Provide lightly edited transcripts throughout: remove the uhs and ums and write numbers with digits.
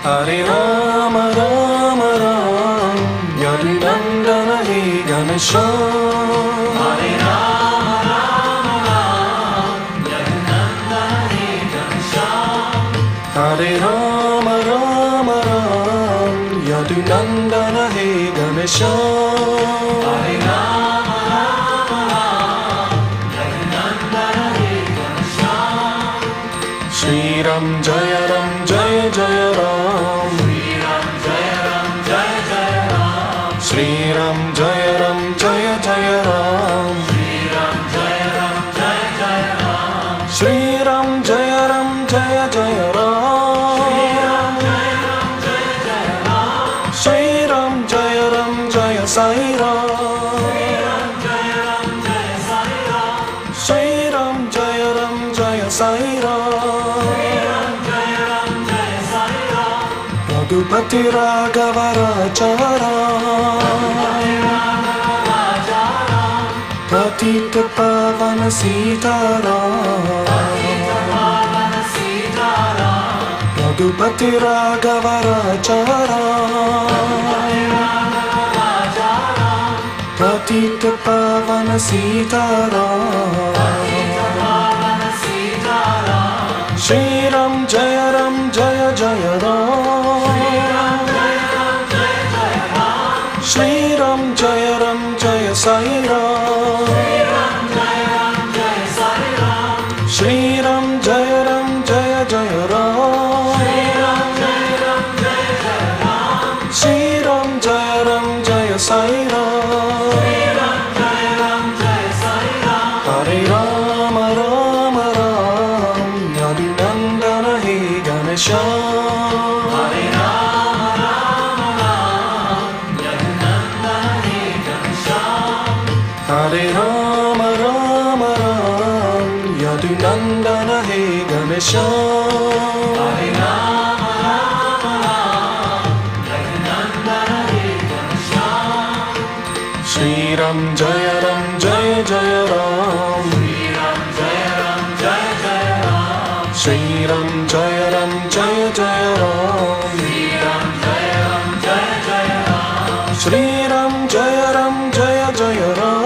Hare Rama Rama Rama Yadunandana He Ganesha. Hare Rama Rama Rama Yadunandana He Ganesha. Hare Rama Rama Rama Yadunandana He Ganesha. Hare Rama Rama Rama Yadunandana He Ganesha. Shri Ram Jaya Ram Jaya Jaya Ram. Shri Ram Jaya Ram Jaya Jaya Ram. Shri Ram Jaya Ram Jaya Jaya Ram. Shri Ram Jaya Ram Jaya Sai Ram. Shri Ram Jaya Ram Jaya Sai Ram. Raghupati Raghava Rachara. Patita Pavana Sitaram. Raghupati Raghava Rachara. Patita Pavana Sitaram. Shri Ram Jaya Ram Jaya Jaya Ram. Shri Ram Jaya Ram Jaya Sai Ram. Shri Ram Jaya Ram Jaya Jaya Ram. Shri Ram Jaya Ram Jaya Sai Ram. Hare Rama Rama Rama Yadunandana He Ganesha. Hare Rama Rama Rama Yadunandana He Ganesha. Hare Rama Rama Rama Yadunandana He Ganesha. Hare Rama Rama Rama Yadunandana He Ganesha. Shri Ram Jaya Ram Jaya Jaya Ram. Shri Ram Jaya Ram Jaya Jaya Ram. Shri Ram Jaya Ram Jaya Jaya Ram.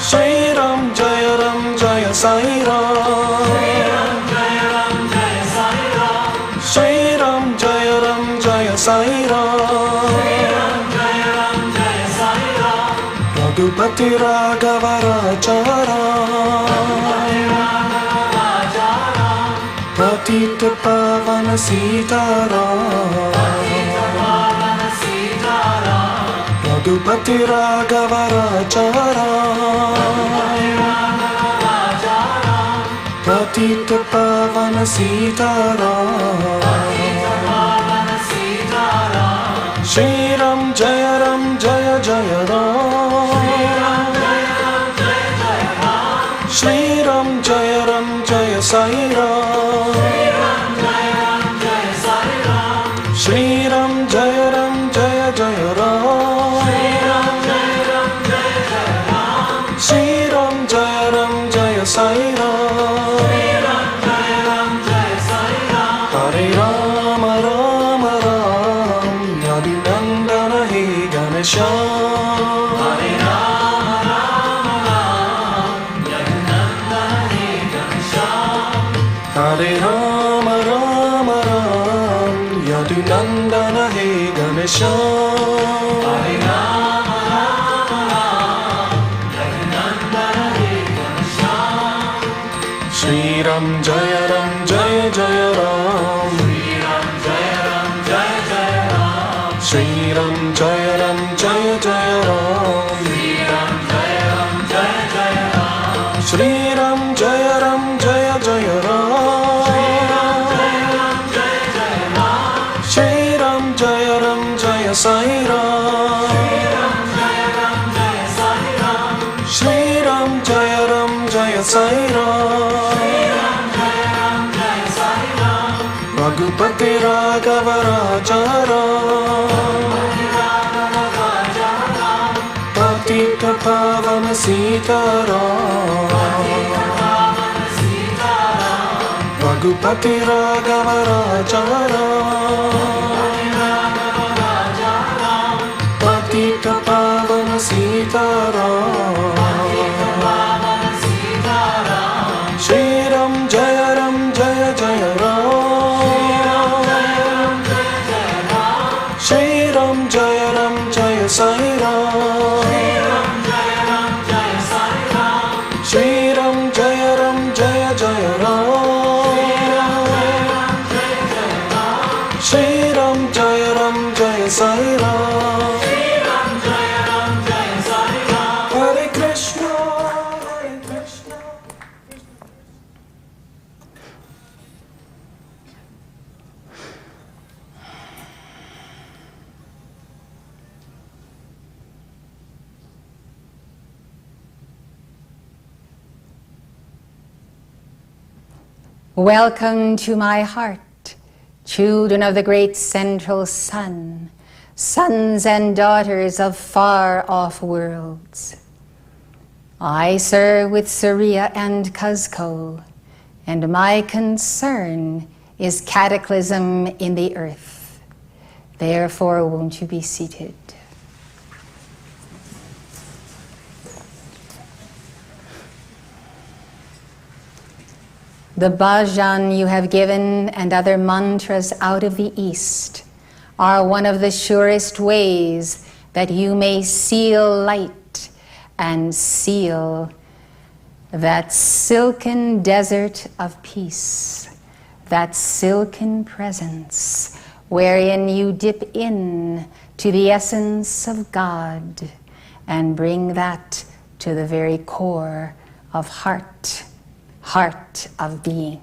Shri Ram Jaya Ram Jaya Sai Ram. Shri Ram Jaya Ram Jaya Sai Ram. Raghupati Raghava Rachara. Patita Pavana Sitaram. Raghupati Raghava Rachara. Patita Pavana Sitaram. Shri Ram Jaya Ram Jaya Jaya Ram. Shri Ram Jaya Ram Jaya Sai Ram. Shri Ram Jaya Ram Jaya Jaya Ram. Shri Ram Jaya Ram Jaya Sai Ram. Hare Rama Rama Rama Yadunandana He Ganesha. Hare Rama Rama Rama Yadunandana He Ganesha. Hare Rama Rama Rama Yadunandana He Ganesha. Hare Rama Rama Rama Yadunandana He Ganesha. Shri Ram Jaya Ram Jaya Jaya Ram. Shri Ram Jaya Ram Jaya Jaya Ram. Shri Ram Jaya Ram Jaya Jaya Ram. Shri Ram Jaya Ram Jaya Sai Ram. Shri Ram Jaya Ram Jaya Sai Ram. Raghupati Raghava Rachara. Patita Pavana Sitaram. Raghupati Raghava Raja Ram, Patita Pavana Sita Ram, Shri Ram Jaya Ram Jaya Jaya Ram, Shri Ram Jaya Ram Jaya Sai Ram, Shri Ram Jaya Ram Jaya Jaya Ram, Shri Ram Jaya Ram Jaya Sai Ram, Hare Krishna Hare Krishna. Welcome to my heart, children of the great central sun, sons and daughters of far-off worlds. I serve with Surya and Cuzco, and my concern is cataclysm in the earth. Therefore, won't you be seated? The bhajan you have given and other mantras out of the East are one of the surest ways that you may seal light and seal that silken desert of peace, that silken presence wherein you dip in to the essence of God and bring that to the very core of heart of being.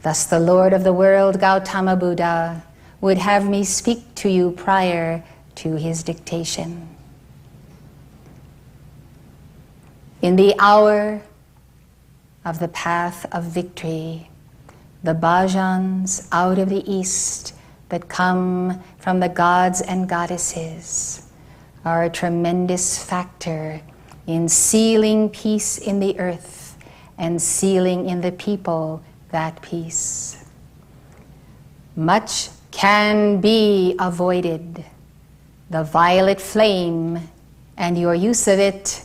Thus the Lord of the world, Gautama Buddha, would have me speak to you prior to his dictation. In the hour of the path of victory, the bhajans out of the East that come from the gods and goddesses are a tremendous factor in sealing peace in the earth and sealing in the people that peace. Much can be avoided. The violet flame and your use of it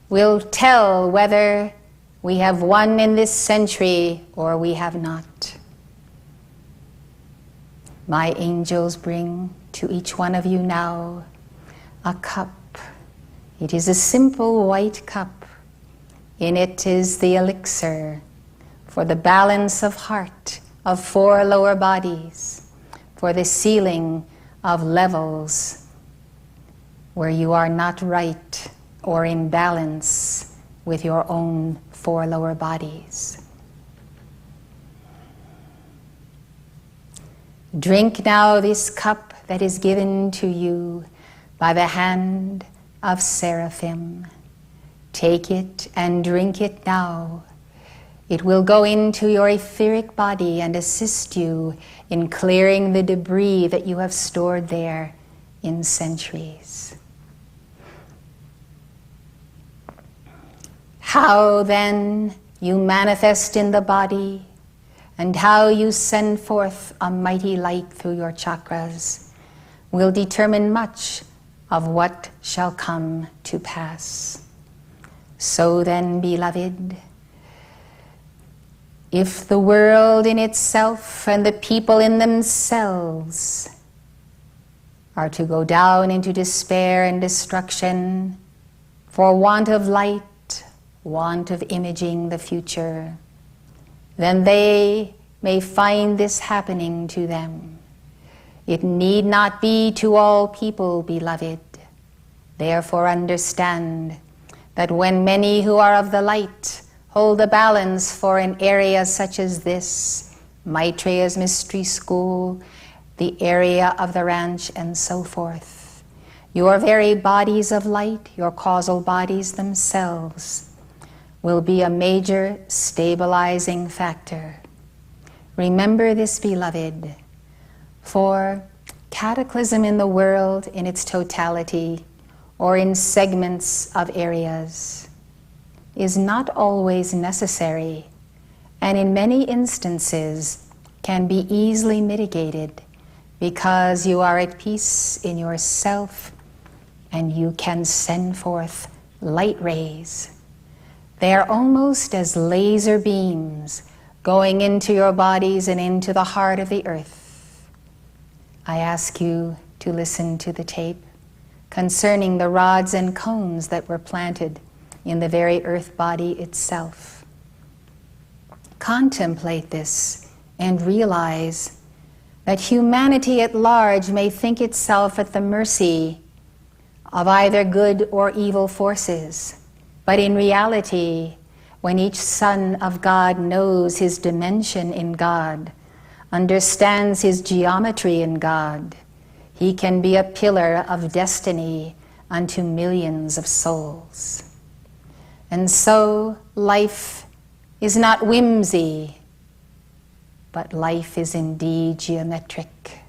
will tell whether we have won in this century or we have not. My angels bring to each one of you now a cup. It is a simple white cup. In it is the elixir for the balance of heart of 4 lower bodies, for the sealing of levels where you are not right or in balance with your own 4 lower bodies. Drink now this cup that is given to you by the hand of seraphim. Take it and drink it now. It will go into your etheric body and assist you in clearing the debris that you have stored there in centuries. How then you manifest in the body and how you send forth a mighty light through your chakras will determine much of what shall come to pass. So then, beloved, if the world in itself and the people in themselves are to go down into despair and destruction for want of light, want of imaging the future, then they may find this happening to them. It need not be to all people, beloved. Therefore understand that when many who are of the light hold the balance for an area such as this, Maitreya's mystery school, the area of the ranch, and so forth, your very bodies of light, your causal bodies themselves, will be a major stabilizing factor. Remember this, beloved, for cataclysm in the world in its totality or in segments of areas is not always necessary, and in many instances can be easily mitigated because you are at peace in yourself and you can send forth light rays. They are almost as laser beams going into your bodies and into the heart of the earth. I ask you to listen to the tape concerning the rods and cones that were planted in the very earth body itself. Contemplate this and realize that humanity at large may think itself at the mercy of either good or evil forces, but in reality, when each son of God knows his dimension in God, understands his geometry in God, he can be a pillar of destiny unto millions of souls. And so life is not whimsy, but life is indeed geometric.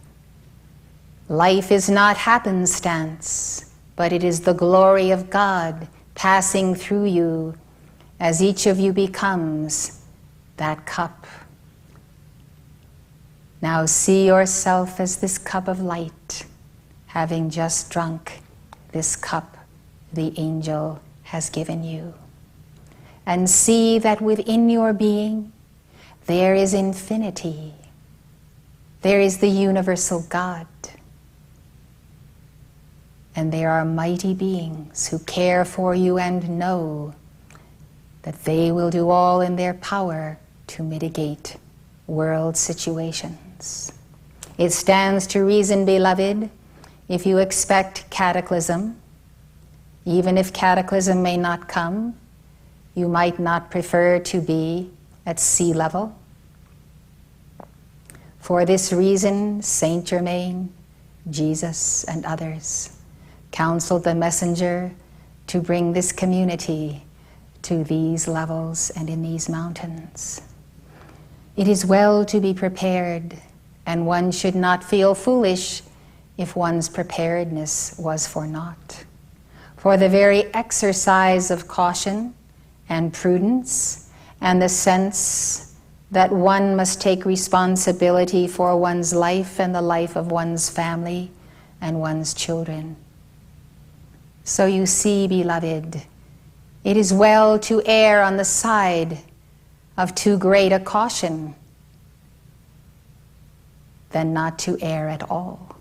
Life is not happenstance, but it is the glory of God passing through you as each of you becomes that cup. Now see yourself as this cup of light, having just drunk this cup the angel has given you. And see that within your being there is infinity. There is the universal God. And there are mighty beings who care for you and know that they will do all in their power to mitigate world situations. It stands to reason, beloved, if you expect cataclysm, even if cataclysm may not come, you might not prefer to be at sea level. For this reason, Saint Germain, Jesus, and others counseled the messenger to bring this community to these levels and in these mountains. It is well to be prepared, and one should not feel foolish if one's preparedness was for naught. For the very exercise of caution and prudence and the sense that one must take responsibility for one's life and the life of one's family and one's children. So you see, beloved, it is well to err on the side of too great a caution than not to err at all,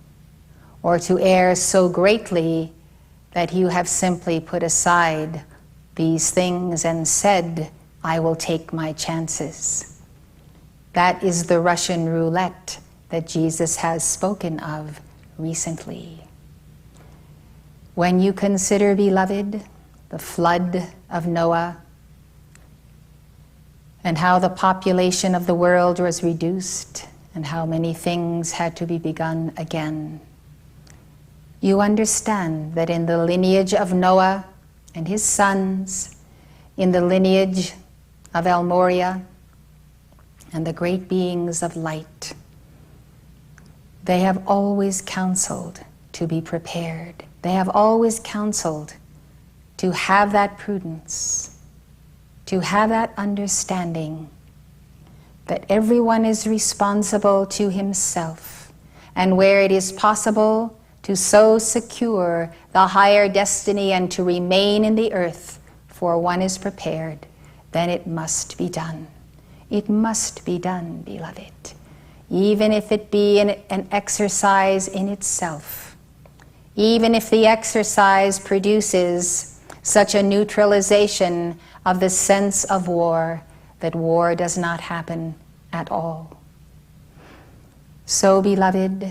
or to err so greatly that you have simply put aside these things and said, I will take my chances. That is the Russian roulette that Jesus has spoken of recently. When you consider, beloved, the flood of Noah and how the population of the world was reduced and how many things had to be begun again, you understand that in the lineage of Noah and his sons, in the lineage of El Moria and the great beings of light, they have always counseled to be prepared. They have always counseled to have that prudence, to have that understanding that everyone is responsible to himself, and where it is possible to so secure the higher destiny and to remain in the earth, for one is prepared, then it must be done. It must be done, beloved, even if it be an exercise in itself, even if the exercise produces such a neutralization of the sense of war that war does not happen at all. So, beloved,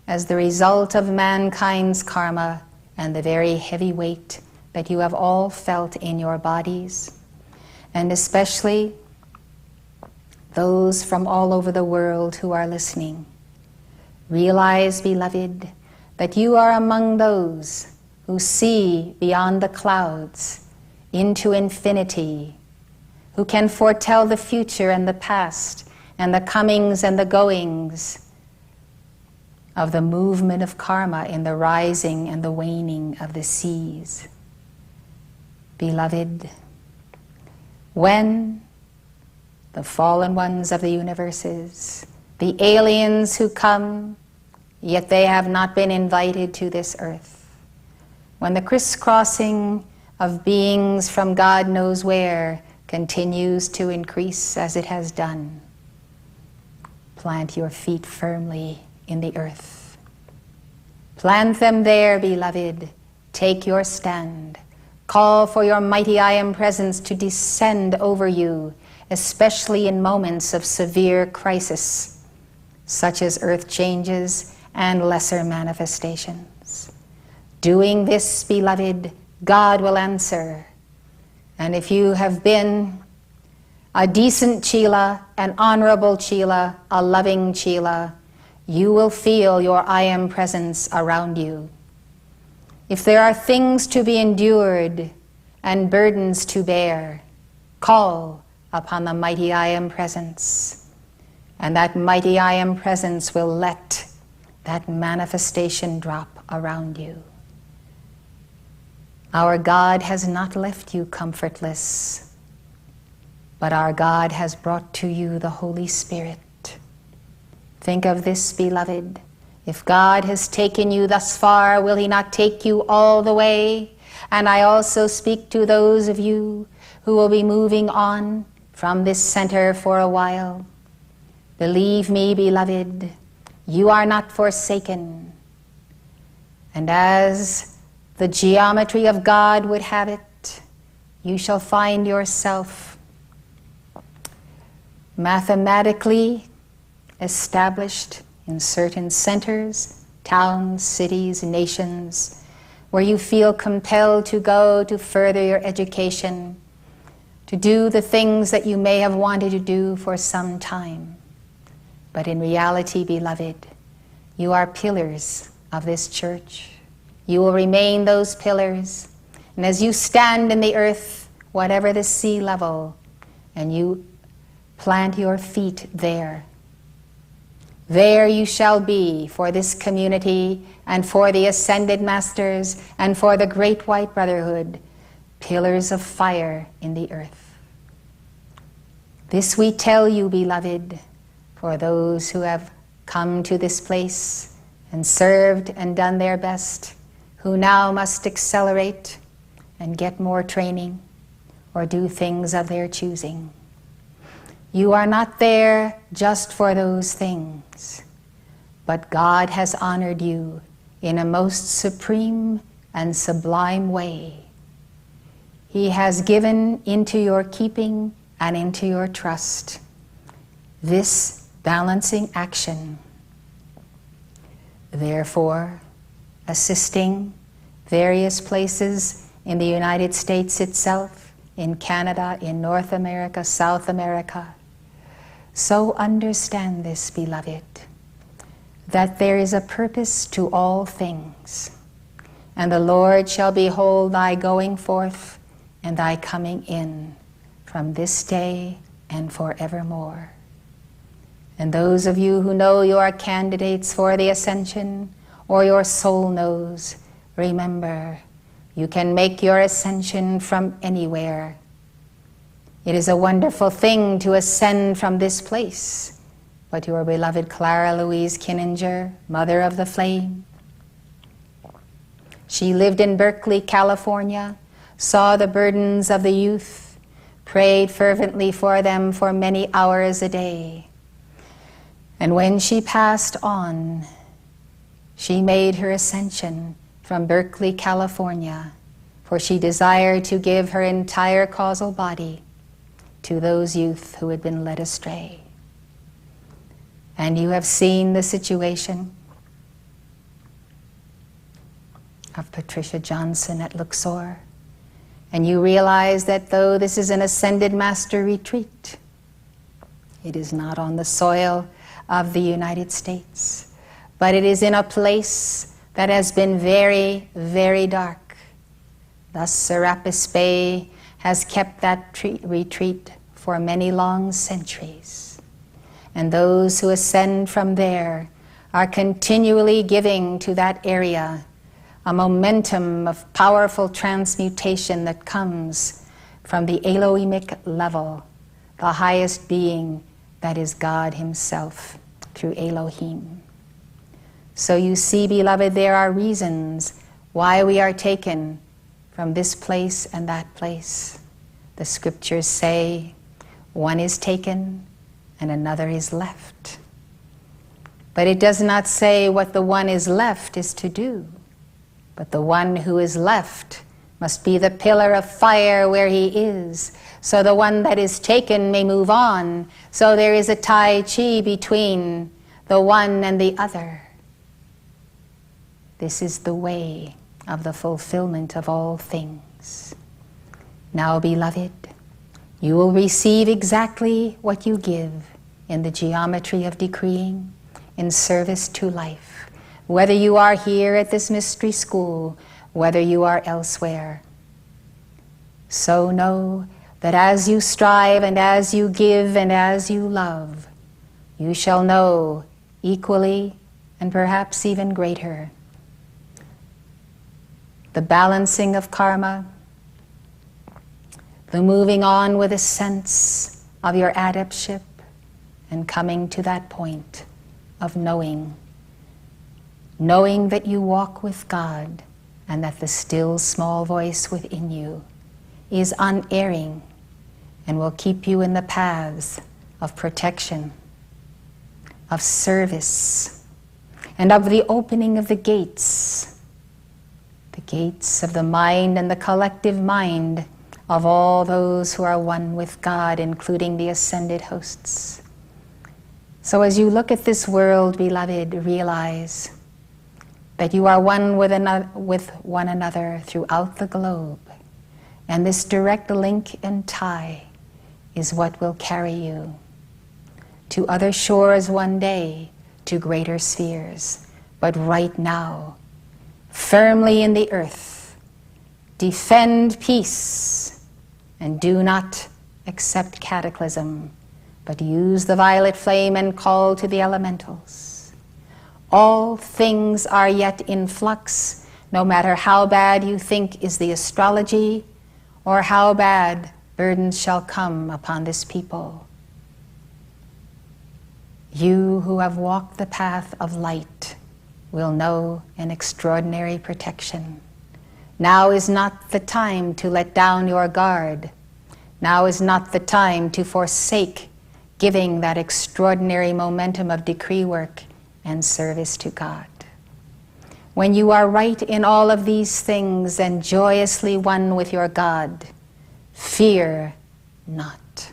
as the result of mankind's karma and the very heavy weight that you have all felt in your bodies, and especially those from all over the world who are listening, realize, beloved, that you are among those who see beyond the clouds into infinity, who can foretell the future and the past and the comings and the goings of the movement of karma in the rising and the waning of the seas. Beloved, when the fallen ones of the universes, the aliens who come, yet they have not been invited to this earth. When the crisscrossing of beings from God knows where continues to increase as it has done, plant your feet firmly in the earth. Plant them there, beloved. Take your stand. Call for your mighty I Am presence to descend over you, especially in moments of severe crisis, such as earth changes and lesser manifestations. Doing this, beloved, God will answer. And if you have been a decent Chela, an honorable Chela, a loving Chela, you will feel your I Am presence around you. If there are things to be endured and burdens to bear, call upon the mighty I Am presence. And that mighty I Am presence will let that manifestation drop around you. Our God has not left you comfortless, but our God has brought to you the Holy Spirit. Think of this, beloved. If God has taken you thus far, will He not take you all the way? And I also speak to those of you who will be moving on from this center for a while. Believe me, beloved, you are not forsaken. And as the geometry of God would have it, you shall find yourself mathematically established in certain centers, towns, cities, nations, where you feel compelled to go to further your education, to do the things that you may have wanted to do for some time. But in reality, beloved, you are pillars of this church. You will remain those pillars. And as you stand in the earth, whatever the sea level, and you plant your feet there, there you shall be for this community and for the ascended masters and for the great white brotherhood, pillars of fire in the earth. This we tell you, beloved, for those who have come to this place and served and done their best, who now must accelerate and get more training or do things of their choosing. You are not there just for those things, but God has honored you in a most supreme and sublime way. He has given into your keeping and into your trust this balancing action. Therefore, assisting various places in the United States itself, in Canada, in North America, South America. So understand this, beloved, that there is a purpose to all things, and the Lord shall behold thy going forth and thy coming in from this day and forevermore. And those of you who know you are candidates for the ascension, or your soul knows, remember, you can make your ascension from anywhere. It is a wonderful thing to ascend from this place, but your beloved Clara Louise Kinninger, Mother of the Flame, she lived in Berkeley, California, saw the burdens of the youth, prayed fervently for them for many hours a day. And when she passed on, she made her ascension from Berkeley, California, for she desired to give her entire causal body to those youth who had been led astray. And you have seen the situation of Patricia Johnson at Luxor, and you realize that though this is an ascended master retreat, it is not on the soil of the United States, but it is in a place that has been very, very dark. Thus Serapis Bey has kept that retreat for many long centuries. And those who ascend from there are continually giving to that area a momentum of powerful transmutation that comes from the Elohimic level, the highest being that is God himself through Elohim. So you see, beloved, there are reasons why we are taken from this place and that place. The scriptures say one is taken and another is left. But it does not say what the one is left is to do. But the one who is left must be the pillar of fire where he is, so the one that is taken may move on. So there is a tai chi between the one and the other. This is the way of the fulfillment of all things. Now, beloved, you will receive exactly what you give in the geometry of decreeing, in service to life, whether you are here at this mystery school, whether you are elsewhere. So know that as you strive and as you give and as you love, you shall know equally and perhaps even greater the balancing of karma, the moving on with a sense of your adeptship and coming to that point of knowing that you walk with God and that the still small voice within you is unerring and will keep you in the paths of protection, of service, and of the opening of the gates of the mind and the collective mind of all those who are one with God, including the ascended hosts. So as you look at this world, beloved, realize that you are one with one another throughout the globe, and this direct link and tie is what will carry you to other shores one day, to greater spheres. But right now, firmly in the earth, defend peace, and do not accept cataclysm, but use the violet flame and call to the elementals. All things are yet in flux, no matter how bad you think is the astrology, or how bad burdens shall come upon this people. You who have walked the path of light will know an extraordinary protection. Now is not the time to let down your guard. Now is not the time to forsake giving that extraordinary momentum of decree work and service to God. When you are right in all of these things and joyously one with your God, fear not.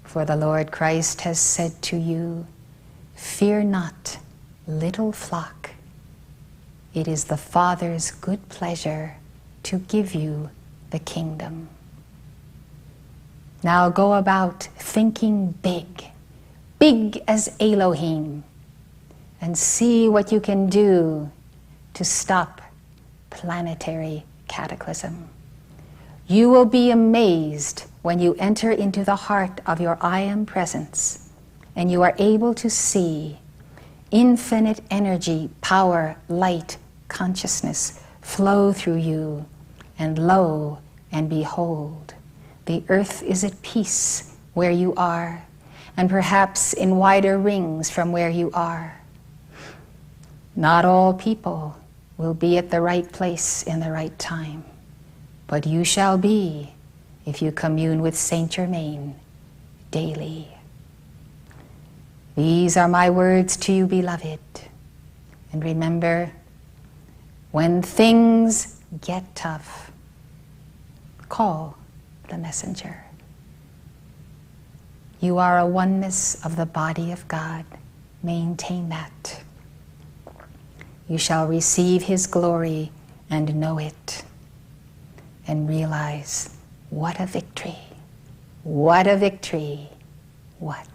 For the Lord Christ has said to you, fear not, little flock. It is the Father's good pleasure to give you the kingdom. Now go about thinking big, big as Elohim, and see what you can do to stop planetary cataclysm. You will be amazed when you enter into the heart of your I Am presence and you are able to see infinite energy, power, light, consciousness flow through you, and lo and behold, the earth is at peace where you are, and perhaps in wider rings from where you are. Not all people will be at the right place in the right time, but you shall be if you commune with Saint Germain daily. These are my words to you, beloved. And remember, when things get tough, call the messenger. You are a oneness of the body of God. Maintain that. You shall receive his glory and know it, and realize what a victory, what a victory, what